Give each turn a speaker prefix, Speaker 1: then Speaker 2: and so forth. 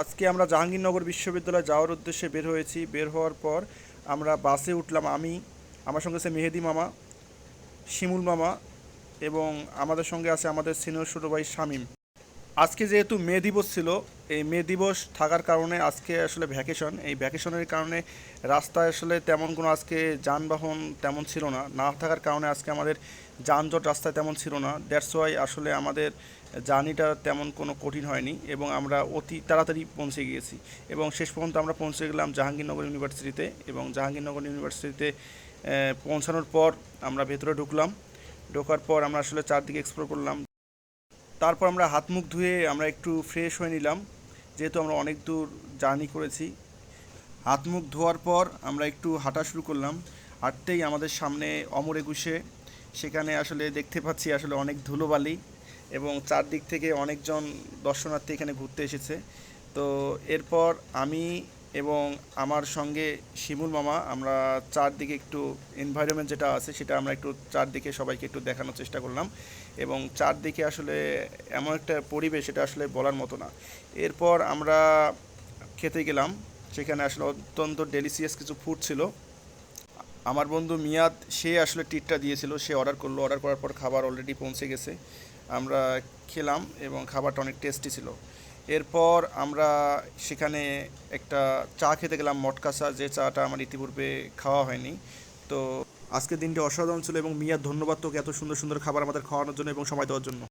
Speaker 1: আজকে আমরা জাহাঙ্গীরনগর বিশ্ববিদ্যালয়ে যাওয়ার উদ্দেশ্যে বের হয়েছি। বের হওয়ার পর আমরা বাসে উঠলাম। আমার সঙ্গে আছে মেহেদি মামা, শিমুল মামা এবং আমাদের সঙ্গে আছে আমাদের সিনিয়র ছোটো ভাই শামীম। আজকে যেহেতু মে দিবস ছিল, এই মে দিবস থাকার কারণে আজকে আসলে ভ্যাকেশন। এই ভ্যাকেশনের কারণে রাস্তায় আসলে তেমন কোনো আজকে যানবাহন তেমন ছিল না। না থাকার কারণে আজকে আমাদের যানজট রাস্তায় তেমন ছিল না। দ্যাটস ওয়াই আসলে আমাদের জার্নিটা তেমন কোনো কঠিন হয়নি এবং আমরা অতি তাড়াতাড়ি পৌঁছে গিয়েছি। এবং শেষ পর্যন্ত আমরা পৌঁছে গেলাম জাহাঙ্গীরনগর ইউনিভার্সিটিতে। এবং জাহাঙ্গীরনগর ইউনিভার্সিটিতে পৌঁছানোর পর আমরা ভেতরে ঢুকলাম। ঢোকার পর আমরা আসলে চারদিকে এক্সপ্লোর করলাম। তারপর আমরা হাত মুখ ধুয়ে আমরা একটু ফ্রেশ হয়ে নিলাম, যেহেতু আমরা অনেক দূর জার্নি করেছি। হাত মুখ ধোয়ার পর আমরা একটু হাঁটা শুরু করলাম। হাঁটতেই আমাদের সামনে অমর একুশে, সেখানে আসলে দেখতে পাচ্ছি আসলে অনেক ধুলোবালি এবং চারদিক থেকে অনেকজন দর্শনার্থী এখানে ঘুরতে এসেছে। তো এরপর আমি এবং আমার সঙ্গে শিমুল মামা আমরা চারদিকে একটু এনভায়রনমেন্ট যেটা আছে সেটা আমরা একটু চারদিকে সবাইকে একটু দেখানোর চেষ্টা করলাম। এবং চারদিকে আসলে এমন একটা পরিবেশ, এটা আসলে বলার মতো না। এরপর আমরা খেতে গেলাম। সেখানে আসলে অত্যন্ত ডেলিসিয়াস কিছু ফুড ছিল। আমার বন্ধু মিয়াদ সে আসলে ট্রিটটা দিয়েছিল, সে অর্ডার করলো। অর্ডার করার পর খাবার অলরেডি পৌঁছে গেছে। আমরা খেলাম এবং খাবারটা অনেক টেস্টি ছিল। এরপর আমরা সেখানে একটা চা খেতে গেলাম, মটকা চা, যে চাটা আমার ইতিপূর্বে খাওয়া হয়নি। তো আজকের দিনটি অসাধারণ ছিল এবং মিয়াদ, ধন্যবাদ তোকে এত সুন্দর সুন্দর খাবার আমাদের খাওয়ানোর জন্য এবং সময় দেওয়ার জন্য।